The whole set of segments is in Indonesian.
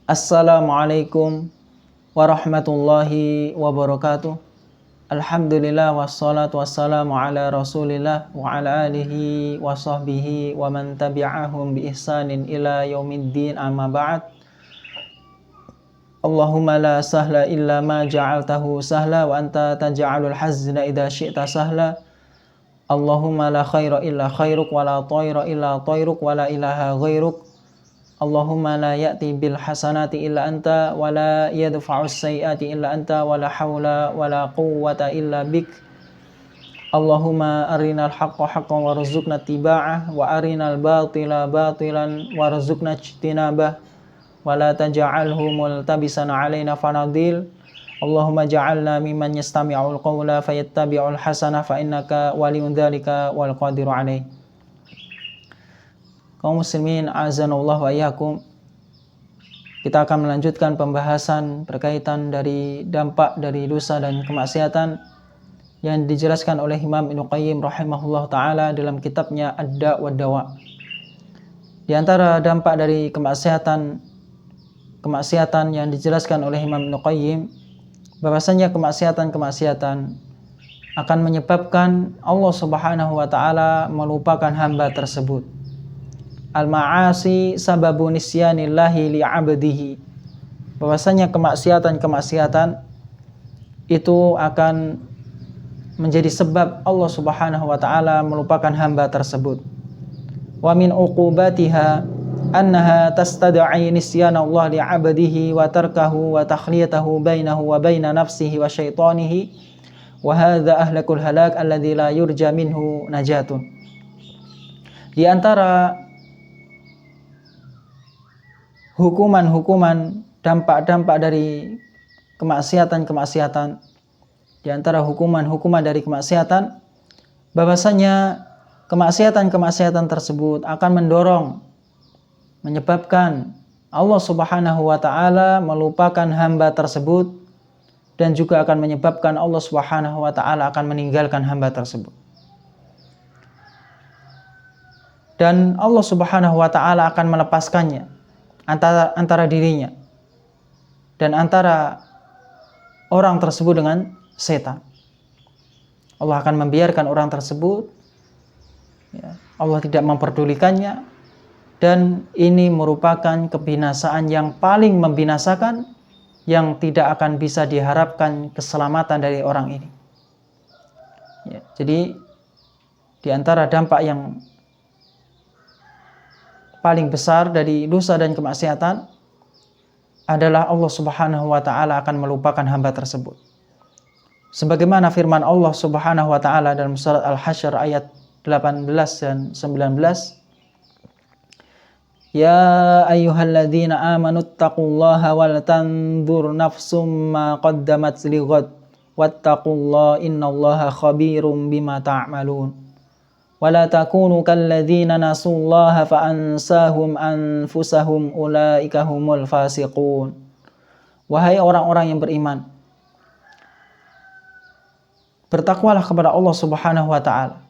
Assalamualaikum warahmatullahi wabarakatuh. Alhamdulillah wassalatu wassalamu ala rasulillah wa ala alihi wa sahbihi wa man tabi'ahum bi ihsanin ila yaumiddin, amma ba'd. Allahumma la sahla illa ma ja'altahu sahla wa anta taj'alul hazna idha syi'ta sahla. Allahumma la khaira illa khairuk wa la tayra illa tayruk wa la ilaha ghairuk. Allahumma la ya'ti bil hasanati illa anta wa la yadfa'us sayyiati illa anta wa la hawla wa la quwwata illa bik. Allahumma arinal haqqa haqqan warzuqna ittiba'ah wa arinal batila batilan warzuqna ijtinabah wa la taj'alhu multabisan 'alaina fanadil. Allahumma ja'alna mimman yastami'ul qawla fayattabi'ul hasanah fa innaka waliyyun dzalika wal qadiru 'alaih. Kaum muslimin azanallahu wa iyyakum, kita akan melanjutkan pembahasan berkaitan dari dampak dari dosa dan kemaksiatan yang dijelaskan oleh Imam Ibnu Qayyim rahimahullah ta'ala dalam kitabnya Ad-Da' wa Dawa. Di antara dampak dari kemaksiatan yang dijelaskan oleh Imam Ibnu Qayyim, bahwasanya kemaksiatan akan menyebabkan Allah Subhanahu wa ta'ala melupakan hamba tersebut. Al-ma'asi sababu nisyanillahi li'abdihi, bahwasanya kemaksiatan itu akan menjadi sebab Allah Subhanahu wa ta'ala melupakan hamba tersebut. Wa min uqubatiha annaha tastad'i nisyanallah li'abdihi wa tarkahu wa takhliyatahu bainahu wa baina nafsihi wa syaitanihi wa hadza ahlakul halak alladzi la yurja minhu najatun. Di antara hukuman-hukuman, dampak-dampak dari kemaksiatan, di antara hukuman dari kemaksiatan, bahwasanya kemaksiatan tersebut akan menyebabkan Allah Subhanahu wa ta'ala melupakan hamba tersebut, dan juga akan menyebabkan Allah Subhanahu wa ta'ala akan meninggalkan hamba tersebut. Dan Allah Subhanahu wa ta'ala akan melepaskannya antara dirinya dan antara orang tersebut dengan setan. Allah akan membiarkan orang tersebut, Allah tidak memperdulikannya, dan ini merupakan kebinasaan yang paling membinasakan, yang tidak akan bisa diharapkan keselamatan dari orang ini. Jadi di antara dampak yang paling besar dari dosa dan kemaksiatan adalah Allah Subhanahu wa ta'ala akan melupakan hamba tersebut. Sebagaimana firman Allah Subhanahu wa ta'ala dalam surat Al-Hasyr ayat 18 dan 19, Ya ayyuhalladzina amanu taqullaha wal tanzur nafsum ma qaddamat lighad wattaqullaha innallaha khabirum bima ta'malun. Wala takunu kalladzina nasullaha fa ansahum anfusahum ulaika humul fasiqun. Wahai orang-orang yang beriman, bertakwalah kepada Allah Subhanahu wa ta'ala,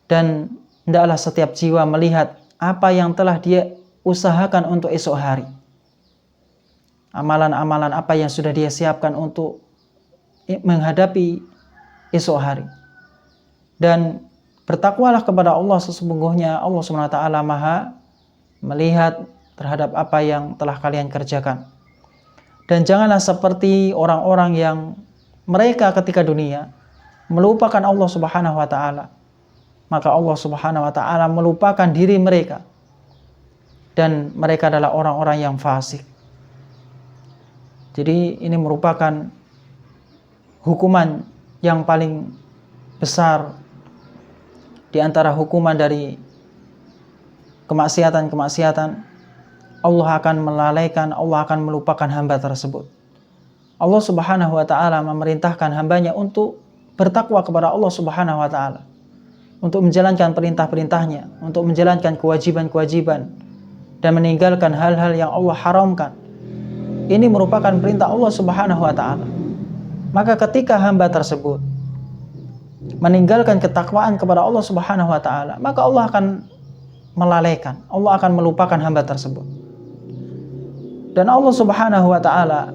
dan hendaklah setiap jiwa melihat apa yang telah dia usahakan untuk esok hari. Amalan-amalan apa yang sudah dia siapkan untuk menghadapi esok hari. Dan bertakwalah kepada Allah, sesungguhnya Allah SWT maha melihat terhadap apa yang telah kalian kerjakan. Dan janganlah seperti orang-orang yang mereka ketika dunia melupakan Allah Subhanahu wa ta'ala, maka Allah Subhanahu wa ta'ala melupakan diri mereka, dan mereka adalah orang-orang yang fasik. Jadi ini merupakan hukuman yang paling besar di antara hukuman dari kemaksiatan. Allah akan melalaikan, Allah akan melupakan hamba tersebut. Allah Subhanahu wa ta'ala memerintahkan hambanya untuk bertakwa kepada Allah Subhanahu wa ta'ala, untuk menjalankan perintah-perintahnya, untuk menjalankan kewajiban-kewajiban, dan meninggalkan hal-hal yang Allah haramkan. Ini merupakan perintah Allah Subhanahu wa ta'ala. Maka ketika hamba tersebut meninggalkan ketakwaan kepada Allah Subhanahu wa ta'ala, maka Allah akan melalaikan, Allah akan melupakan hamba tersebut. Dan Allah Subhanahu wa taala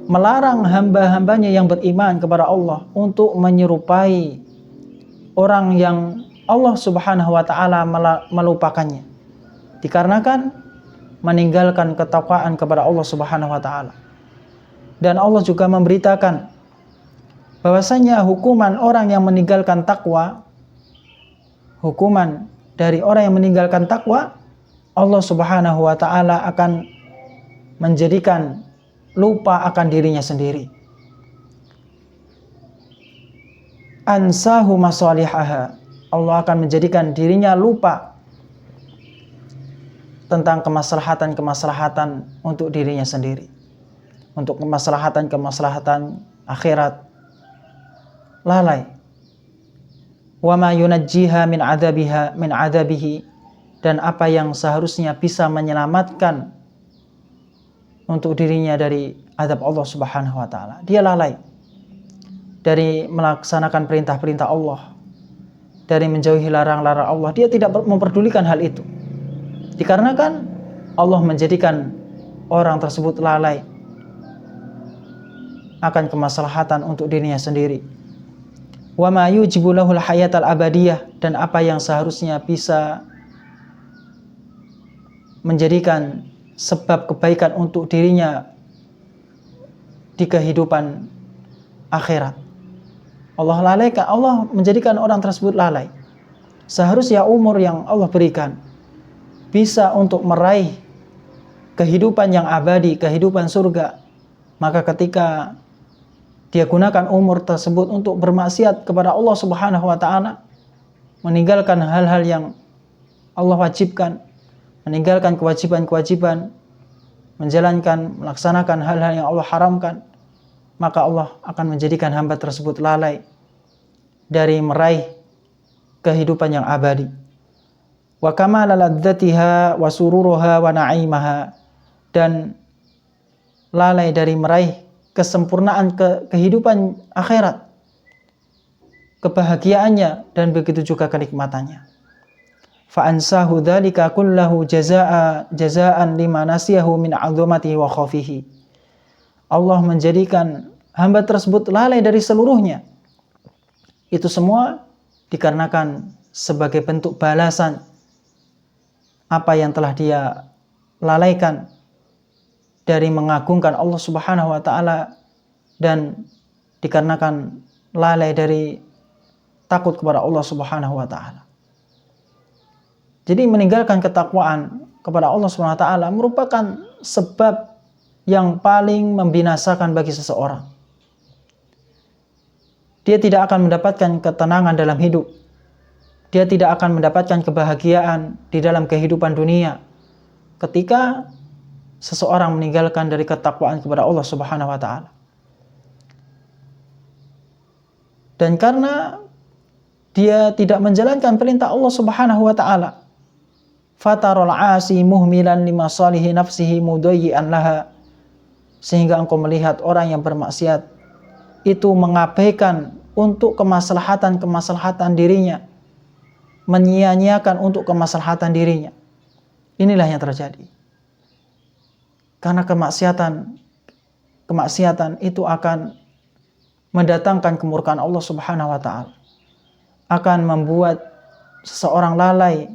melarang hamba-hambanya yang beriman kepada Allah untuk menyerupai orang yang Allah Subhanahu wa taala melupakannya, dikarenakan meninggalkan ketakwaan kepada Allah Subhanahu wa taala. Dan Allah juga memberitakan bahwasanya hukuman orang yang meninggalkan takwa, hukuman dari orang yang meninggalkan takwa, Allah Subhanahu wa taala akan menjadikan lupa akan dirinya sendiri. Ansahu masalihaha, Allah akan menjadikan dirinya lupa tentang kemaslahatan-kemaslahatan untuk dirinya sendiri, untuk kemaslahatan-kemaslahatan akhirat. Lalai. Wa ma yunajjiha min adabihi, dan apa yang seharusnya bisa menyelamatkan untuk dirinya dari azab Allah Subhanahu wa taala, dia lalai dari melaksanakan perintah-perintah Allah, dari menjauhi larang-larang Allah. Dia tidak memperdulikan hal itu, dikarenakan Allah menjadikan orang tersebut lalai akan kemaslahatan untuk dirinya sendiri. Wa ma yujibu lahul hayatal abadiyah, dan apa yang seharusnya bisa menjadikan sebab kebaikan untuk dirinya di kehidupan akhirat. Allah lalaikan, Allah menjadikan orang tersebut lalai. Seharusnya umur yang Allah berikan bisa untuk meraih kehidupan yang abadi, kehidupan surga, maka ketika dia gunakan umur tersebut untuk bermaksiat kepada Allah Subhanahu wa taala, meninggalkan hal-hal yang Allah wajibkan, meninggalkan kewajiban-kewajiban, melaksanakan hal-hal yang Allah haramkan, maka Allah akan menjadikan hamba tersebut lalai dari meraih kehidupan yang abadi. Wa kamala ladzatiha wa sururuha wa na'imaha, dan lalai dari meraih kesempurnaan kehidupan akhirat, kebahagiaannya, dan begitu juga kenikmatannya. Fa'ansahu dzalika kullahu jazaan lima nasiyahu min 'azamatihi wa khafihi. Allah menjadikan hamba tersebut lalai dari seluruhnya. Itu semua dikarenakan sebagai bentuk balasan apa yang telah dia lalaikan dari mengagungkan Allah Subhanahu wa taala, dan dikarenakan lalai dari takut kepada Allah Subhanahu wa taala. Jadi meninggalkan ketakwaan kepada Allah Subhanahu wa taala merupakan sebab yang paling membinasakan bagi seseorang. Dia tidak akan mendapatkan ketenangan dalam hidup. Dia tidak akan mendapatkan kebahagiaan di dalam kehidupan dunia ketika seseorang meninggalkan dari ketakwaan kepada Allah Subhanahu wa taala. Dan karena dia tidak menjalankan perintah Allah Subhanahu wa taala, fatarul 'asi muhmilan limasalihi nafsihi mudayyi'an laha, sehingga engkau melihat orang yang bermaksiat itu mengabaikan untuk kemaslahatan dirinya, menyia-nyiakan untuk kemaslahatan dirinya. Inilah yang terjadi. Karena kemaksiatan itu akan mendatangkan kemurkaan Allah Subhanahu wa taala, akan membuat seseorang lalai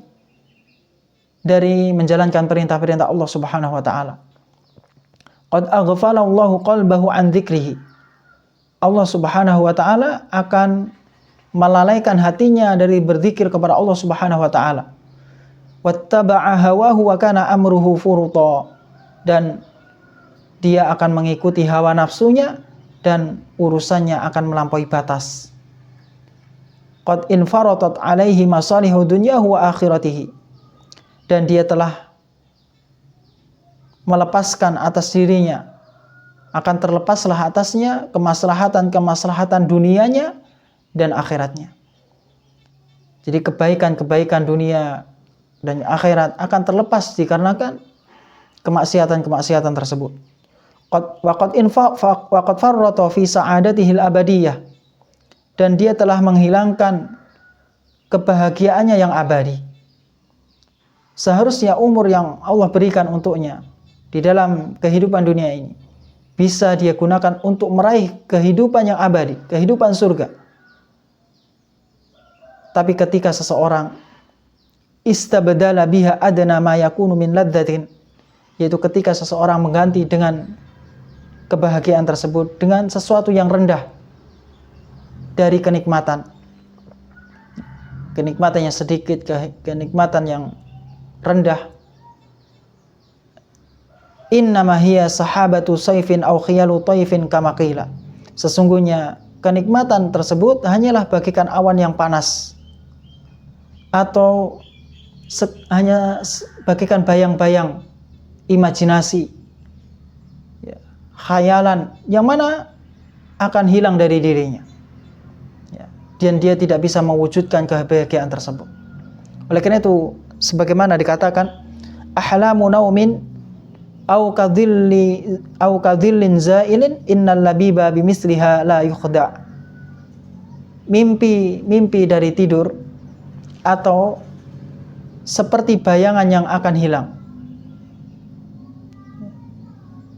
dari menjalankan perintah-perintah Allah Subhanahu wa taala. Qad aghfala Allahu qalbahu an dzikrihi. Allah Subhanahu wa taala akan melalaikan hatinya dari berzikir kepada Allah Subhanahu wa taala. Wattaba'a hawahu wa kana amruhu furuta, dan dia akan mengikuti hawa nafsunya dan urusannya akan melampaui batas. Qad infaratat alaihi masalihu dunyahu wa akhiratihi, dan dia telah melepaskan atas dirinya, akan terlepaslah atasnya kemaslahatan dunianya dan akhiratnya. Jadi kebaikan dunia dan akhirat akan terlepas dikarenakan kemaksiatan tersebut. Waqad farrata fi sa'adatihil abadiyah, dan dia telah menghilangkan kebahagiaannya yang abadi. Seharusnya umur yang Allah berikan untuknya di dalam kehidupan dunia ini bisa dia gunakan untuk meraih kehidupan yang abadi, kehidupan surga. Tapi ketika seseorang istabdala biha adna ma yakunu min ladzatin, yaitu ketika seseorang mengganti dengan kebahagiaan tersebut dengan sesuatu yang rendah dari kenikmatan. Kenikmatannya sedikit, kenikmatan yang rendah. Innama hiya sahabatu sayfin aw khiyalu tayfin kama qila. Sesungguhnya kenikmatan tersebut hanyalah bagaikan awan yang panas, atau hanya bagaikan bayang-bayang imajinasi, ya, khayalan yang mana akan hilang dari dirinya, ya, dan dia tidak bisa mewujudkan kebahagiaan tersebut. Oleh karena itu, sebagaimana dikatakan, ahlamu naumin au kadhillin zailin innal labiba bimisliha la yukhda. Mimpi dari tidur atau seperti bayangan yang akan hilang.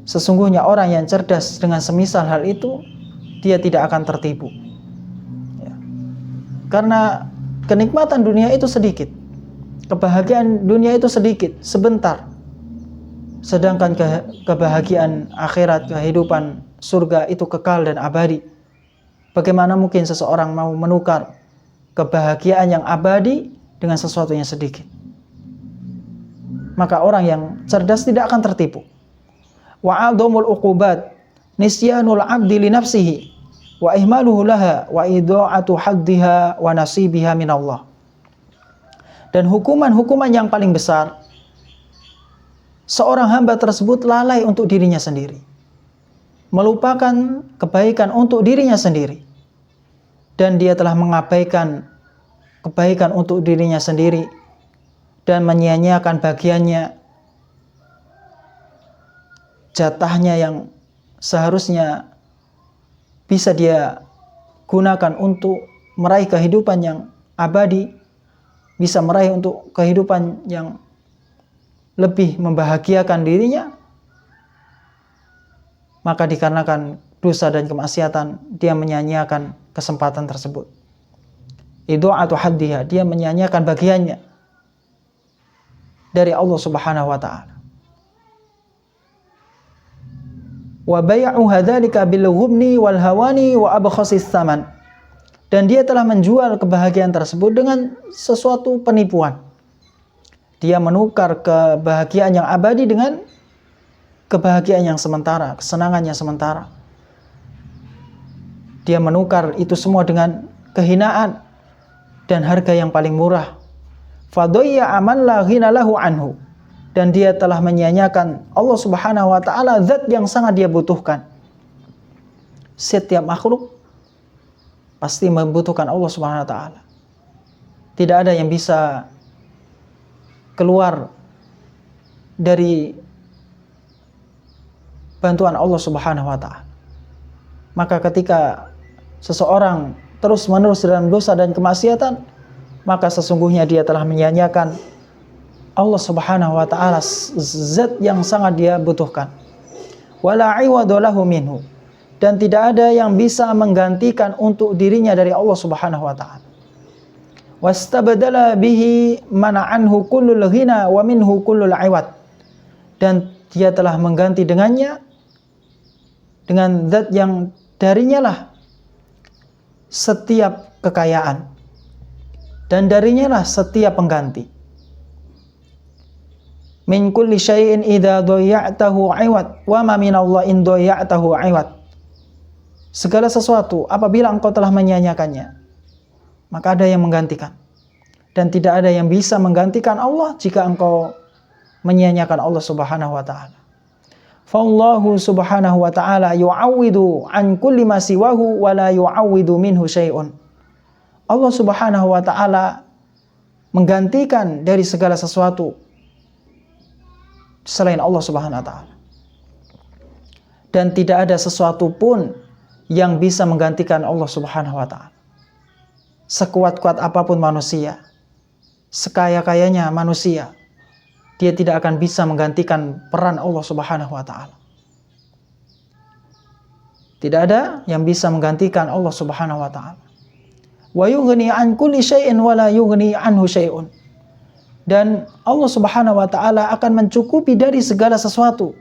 Sesungguhnya orang yang cerdas dengan semisal hal itu, dia tidak akan tertipu, ya. Karena kenikmatan dunia itu sedikit, kebahagiaan dunia itu sedikit, sebentar. Sedangkan kebahagiaan akhirat, kehidupan surga itu kekal dan abadi. Bagaimana mungkin seseorang mau menukar kebahagiaan yang abadi dengan sesuatu yang sedikit? Maka orang yang cerdas tidak akan tertipu. Wa a'dhamul uqubat nisyanul 'abdi li nafsihi wa ihmaluhu laha wa idha'atu haddiha wa nasibiha min Allah. Dan hukuman-hukuman yang paling besar, seorang hamba tersebut lalai untuk dirinya sendiri, melupakan kebaikan untuk dirinya sendiri, dan dia telah mengabaikan kebaikan untuk dirinya sendiri dan menyia-nyiakan bagiannya, jatahnya yang seharusnya bisa dia gunakan untuk meraih kehidupan yang abadi, bisa meraih untuk kehidupan yang lebih membahagiakan dirinya. Maka dikarenakan dosa dan kemaksiatan, dia menyia-nyiakan kesempatan tersebut. Idha'atu haddiha, dia menyia-nyiakan bagiannya dari Allah Subhanahu wa taala. Wa bai'u hadzalika bil ghubni wal hawani wa abkhasis tsaman. Dan dia telah menjual kebahagiaan tersebut dengan sesuatu penipuan. Dia menukar kebahagiaan yang abadi dengan kebahagiaan yang sementara, kesenangan yang sementara. Dia menukar itu semua dengan kehinaan dan harga yang paling murah. Fadayya aman la ghina lahu anhu. Dan dia telah menyia-nyiakan Allah Subhanahu wa taala, zat yang sangat dia butuhkan. Setiap makhluk pasti membutuhkan Allah Subhanahu wa taala. Tidak ada yang bisa keluar dari bantuan Allah Subhanahu wa taala. Maka ketika seseorang terus-menerus dalam dosa dan kemaksiatan, maka sesungguhnya dia telah menyia-nyiakan Allah Subhanahu wa taala, zat yang sangat dia butuhkan. Wala 'iwada lahu minhu, dan tidak ada yang bisa menggantikan untuk dirinya dari Allah Subhanahu wa taala. Wastabdala bihi mana'anhu kullul ghina wa minhu kullul 'iwad, dan dia telah mengganti dengannya dengan zat yang darinya lah setiap kekayaan dan darinya lah setiap pengganti. Min kulli syai'in idza dhayya'tahu 'iwad wa ma min Allah in dhayya'tahu 'iwad. Segala sesuatu apabila engkau telah menyia-nyiakannya, maka ada yang menggantikan. Dan tidak ada yang bisa menggantikan Allah jika engkau menyia-nyiakan Allah Subhanahu wa taala. Fallahu Subhanahu wa taala yu'awwidu an kulli ma siwahu wa la yu'awwidu minhu syai'un. Allah Subhanahu wa taala menggantikan dari segala sesuatu selain Allah Subhanahu wa taala. Dan tidak ada sesuatu pun yang bisa menggantikan Allah Subhanahu wa taala. Sekuat-kuat apapun manusia, sekaya-kayanya manusia, dia tidak akan bisa menggantikan peran Allah Subhanahu wa taala. Tidak ada yang bisa menggantikan Allah Subhanahu wa taala. Wa yughni an kulli syai'in wa la yughni anhu syai'un. Dan Allah Subhanahu wa taala akan mencukupi dari segala sesuatu,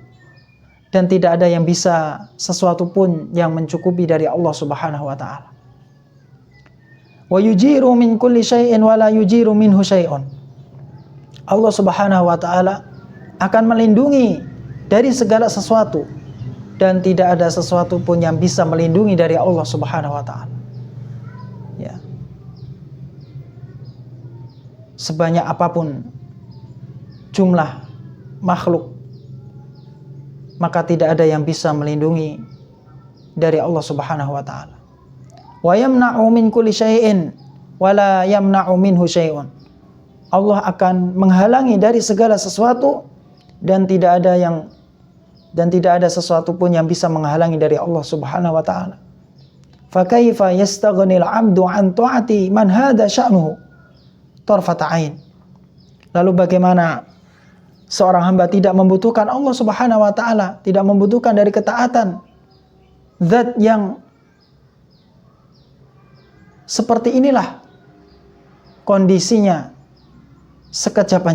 dan tidak ada yang bisa sesuatu pun yang mencukupi dari Allah Subhanahu wa taala. Wa yujiru min kulli syai'in wa la yujiru minhu syai'un. Allah Subhanahu wa taala akan melindungi dari segala sesuatu, dan tidak ada sesuatu pun yang bisa melindungi dari Allah Subhanahu wa taala. Ya. Sebanyak apapun jumlah makhluk, maka tidak ada yang bisa melindungi dari Allah Subhanahu wa taala. Wa yamna'u min kulli syai'in wa la yamna'u minhu syai'un. Allah akan menghalangi dari segala sesuatu, dan tidak ada sesuatu pun yang bisa menghalangi dari Allah Subhanahu wa taala. Fa kaifa yastaghnil 'abdu 'an ta'ati man hadha sya'nuhu tarfata 'ain. Lalu bagaimana seorang hamba tidak membutuhkan Allah Subhanahu wa taala, tidak membutuhkan dari ketaatan zat yang seperti inilah kondisinya sekejap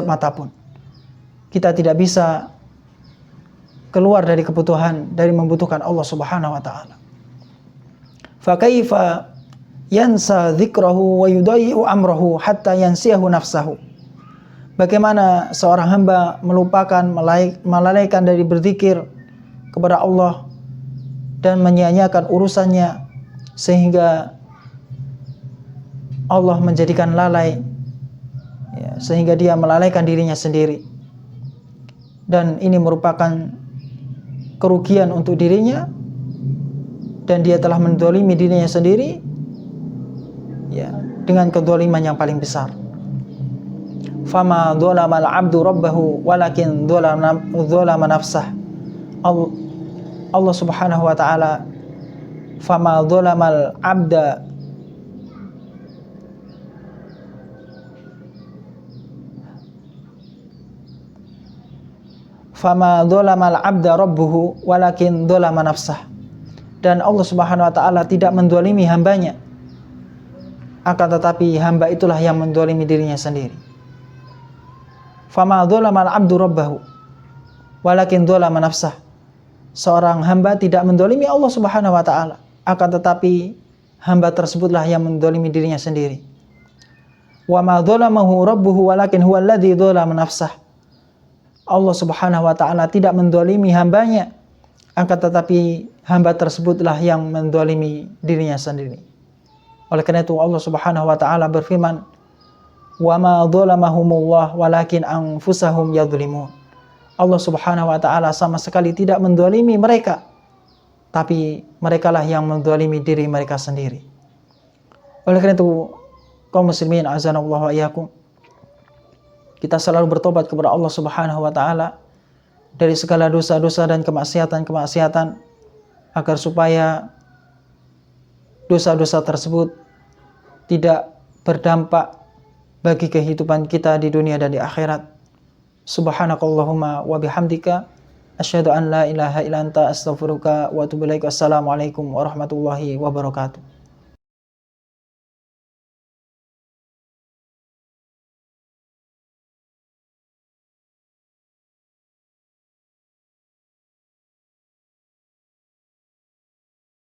mata pun. Kita tidak bisa keluar dari kebutuhan, dari membutuhkan Allah Subhanahu wa taala. Fa kaifa yansa dzikrahu wa yudayyi'u amrahu hatta yansiyahu nafsahu. Bagaimana seorang hamba melupakan, melalaikan dari berzikir kepada Allah dan menyia-nyiakan urusannya, sehingga Allah menjadikan lalai, ya, sehingga dia melalaikan dirinya sendiri. Dan ini merupakan kerugian untuk dirinya, dan dia telah menzalimi dirinya sendiri, ya, dengan kezaliman yang paling besar. Fama dzalamal 'abdu rabbahu walakin dzalama nafsah. Allah Subhanahu wa taala, fama dzalamal 'abda fama dzalamal 'abda rabbuhu walakin dzalama nafsah. Dan Allah Subhanahu wa taala tidak menzalimi hambanya, akan tetapi hamba itulah yang menzalimi dirinya sendiri. Fama dzalamal 'abdu rabbahu walakin dzalama nafsah. Seorang hamba tidak menzalimi Allah Subhanahu wa taala, akan tetapi hamba tersebutlah yang menzalimi dirinya sendiri. Wa ma dzalamahu rabbuhu walakin huwa alladzi dzalama nafsah. Allah Subhanahu wa taala tidak menzalimi hambanya, akan tetapi hamba tersebutlah yang menzalimi dirinya sendiri. Oleh karena itu Allah Subhanahu wa taala berfirman, wa ma dzalamahumullah walakin anfusahum yadzlimun. Allah Subhanahu wa taala sama sekali tidak menzalimi mereka, tapi merekalah yang menzalimi diri mereka sendiri. Oleh karena itu kaum muslimin azanallahu wa iyyakum, kita selalu bertobat kepada Allah Subhanahu wa taala dari segala dosa-dosa dan kemaksiatan-kemaksiatan, agar supaya dosa-dosa tersebut tidak berdampak bagi kehidupan kita di dunia dan di akhirat. Subhanakallahumma wa bihamdika asyhadu an la ilaha illa anta astaghfiruka wa atubu ilaik. Wassalamualaikum warahmatullahi wabarakatuh.